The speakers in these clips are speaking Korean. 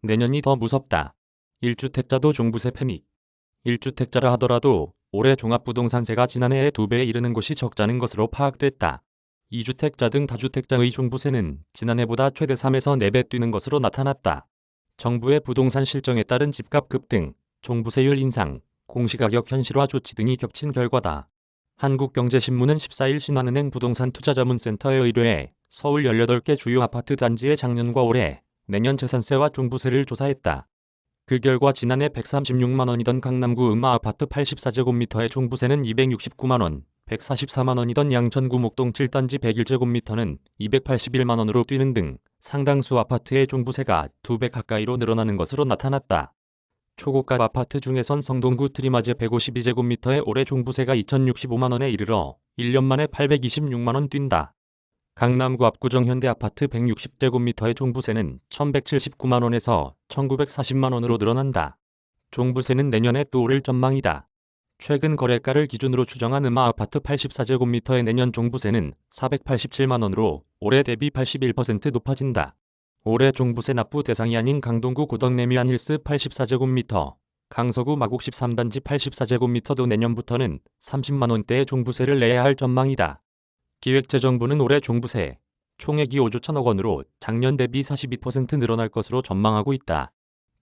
내년이 더 무섭다. 1주택자도 종부세 패닉. 1주택자라 하더라도 올해 종합부동산세가 지난해의 2배에 이르는 곳이 적잖은 것으로 파악됐다. 2주택자 등 다주택자의 종부세는 지난해보다 최대 3에서 4배 뛰는 것으로 나타났다. 정부의 부동산 실정에 따른 집값 급등, 종부세율 인상, 공시가격 현실화 조치 등이 겹친 결과다. 한국경제신문은 14일 신한은행 부동산투자자문센터에 의뢰해 서울 18개 주요 아파트 단지의 작년과 올해, 내년 재산세와 종부세를 조사했다. 그 결과 지난해 136만 원이던 강남구 음마아파트 84제곱미터의 종부세는 269만 원, 144만 원이던 양천구 목동 7단지 101제곱미터는 281만 원으로 뛰는 등 상당수 아파트의 종부세가 2배 가까이로 늘어나는 것으로 나타났다. 초고가 아파트 중에선 성동구 트리마즈 152제곱미터의 올해 종부세가 2,065만 원에 이르러 1년 만에 826만 원 뛴다. 강남구 압구정 현대아파트 160제곱미터의 종부세는 1,179만 원에서 1,940만 원으로 늘어난다. 종부세는 내년에 또 오를 전망이다. 최근 거래가를 기준으로 추정한 음마아파트 84제곱미터의 내년 종부세는 487만 원으로 올해 대비 81% 높아진다. 올해 종부세 납부 대상이 아닌 강동구 고덕 레미안 힐스 84제곱미터, 강서구 마곡 13단지 84제곱미터도 내년부터는 30만 원대의 종부세를 내야 할 전망이다. 기획재정부는 올해 종부세 총액이 5조 1천억 원으로 작년 대비 42% 늘어날 것으로 전망하고 있다.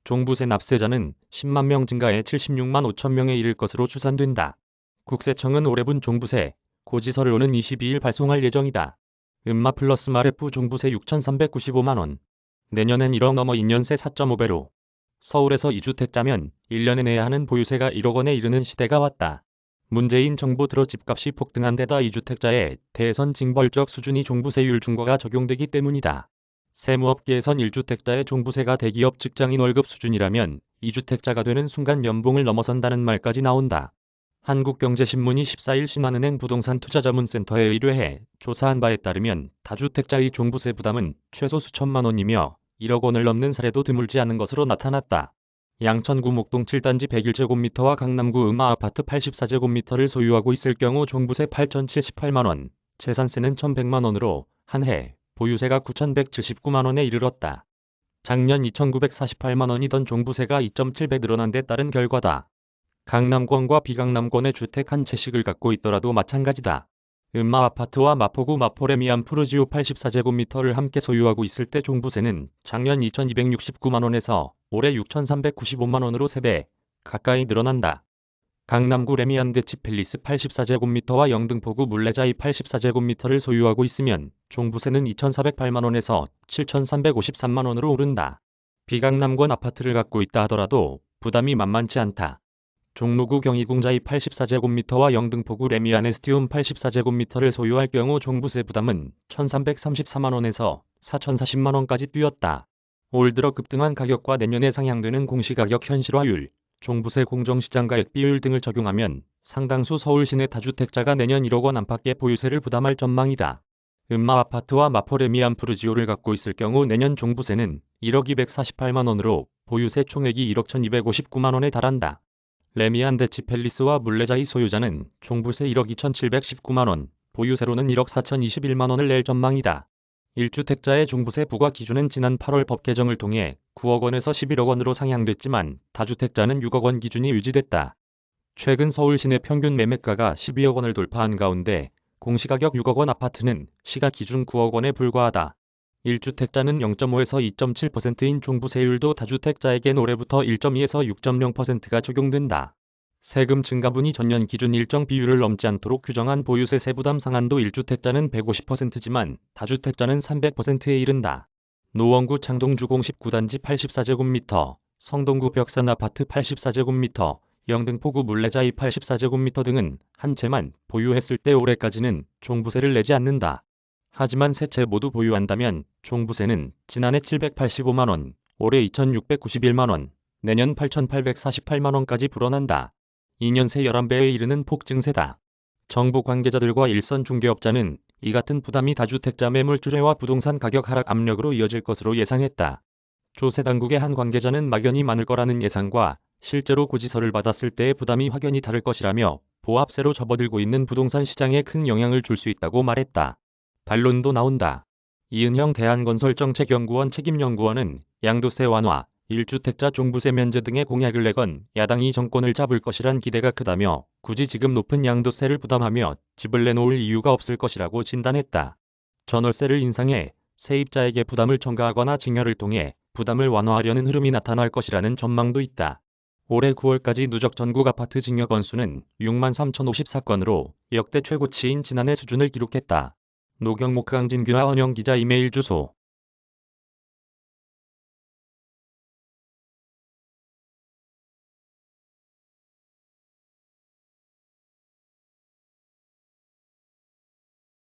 종부세 납세자는 10만 명 증가해 76만 5천 명에 이를 것으로 추산된다. 국세청은 올해분 종부세 고지서를 오는 22일 발송할 예정이다. 음마 플러스 마레프 종부세 6,395만 원. 내년엔 1억 넘어 2년 새 4.5배로. 서울에서 2주택자면 1년에 내야 하는 보유세가 1억 원에 이르는 시대가 왔다. 문재인 정부 들어 집값이 폭등한 데다 2주택자의 대선 징벌적 수준이 종부세율 중과가 적용되기 때문이다. 세무업계에선 1주택자의 종부세가 대기업 직장인 월급 수준이라면 2주택자가 되는 순간 연봉을 넘어선다는 말까지 나온다. 한국경제신문이 14일 신한은행 부동산투자자문센터에 의뢰해 조사한 바에 따르면 다주택자의 종부세 부담은 최소 수천만 원이며 1억 원을 넘는 사례도 드물지 않은 것으로 나타났다. 양천구 목동 7단지 101제곱미터와 강남구 음마아파트 84제곱미터를 소유하고 있을 경우 종부세 8,078만 원, 재산세는 1,100만 원으로 한 해 보유세가 9,179만 원에 이르렀다. 작년 2,948만 원이던 종부세가 2.7배 늘어난 데 따른 결과다. 강남권과 비강남권의 주택 한 채씩을 갖고 있더라도 마찬가지다. 음마아파트와 마포구 마포레미안 푸르지오 84제곱미터를 함께 소유하고 있을 때 종부세는 작년 2,269만 원에서 올해 6,395만 원으로 3배 가까이 늘어난다. 강남구 레미안 데치팰리스 84제곱미터와 영등포구 물레자이 84제곱미터를 소유하고 있으면 종부세는 2,408만 원에서 7,353만 원으로 오른다. 비강남권 아파트를 갖고 있다 하더라도 부담이 만만치 않다. 종로구 경희궁자이 84제곱미터와 영등포구 레미안 에스티움 84제곱미터를 소유할 경우 종부세 부담은 1,334만 원에서 4,040만 원까지 뛰었다. 올 들어 급등한 가격과 내년에 상향되는 공시가격 현실화율, 종부세 공정시장가액 비율 등을 적용하면 상당수 서울 시내 다주택자가 내년 1억 원 안팎의 보유세를 부담할 전망이다. 음마아파트와 마포레미안 푸르지오를 갖고 있을 경우 내년 종부세는 1억 248만 원으로 보유세 총액이 1억 1,259만 원에 달한다. 레미안 데치팰리스와 물레자이 소유자는 종부세 1억 2,719만 원, 보유세로는 1억 4,021만 원을 낼 전망이다. 1주택자의 종부세 부과 기준은 지난 8월 법 개정을 통해 9억 원에서 11억 원으로 상향됐지만 다주택자는 6억 원 기준이 유지됐다. 최근 서울 시내 평균 매매가가 12억 원을 돌파한 가운데 공시가격 6억 원 아파트는 시가 기준 9억 원에 불과하다. 1주택자는 0.5에서 2.7%인 종부세율도 다주택자에겐 올해부터 1.2에서 6.0%가 적용된다. 세금 증가분이 전년 기준 일정 비율을 넘지 않도록 규정한 보유세 세부담 상한도 1주택자는 150%지만 다주택자는 300%에 이른다. 노원구 창동주 019단지 84제곱미터, 성동구 벽산아파트 84제곱미터, 영등포구 물레자이 84제곱미터 등은 한 채만 보유했을 때 올해까지는 종부세를 내지 않는다. 하지만 세 채 모두 보유한다면 종부세는 지난해 785만 원, 올해 2,691만 원, 내년 8,848만 원까지 불어난다. 2년 새 11배에 이르는 폭증세다. 정부 관계자들과 일선 중개업자는 이 같은 부담이 다주택자 매물주례와 부동산 가격 하락 압력으로 이어질 것으로 예상했다. 조세 당국의 한 관계자는 막연히 많을 거라는 예상과 실제로 고지서를 받았을 때의 부담이 확연히 다를 것이라며 보합세로 접어들고 있는 부동산 시장에 큰 영향을 줄 수 있다고 말했다. 반론도 나온다. 이은형 대한건설정책연구원 책임연구원은 양도세 완화, 1주택자 종부세 면제 등의 공약을 내건 야당이 정권을 잡을 것이란 기대가 크다며 굳이 지금 높은 양도세를 부담하며 집을 내놓을 이유가 없을 것이라고 진단했다. 전월세를 인상해 세입자에게 부담을 전가하거나 증여를 통해 부담을 완화하려는 흐름이 나타날 것이라는 전망도 있다. 올해 9월까지 누적 전국 아파트 증여 건수는 6만 3,054건으로 역대 최고치인 지난해 수준을 기록했다. 노경목 강진규와 언영 기자 이메일 주소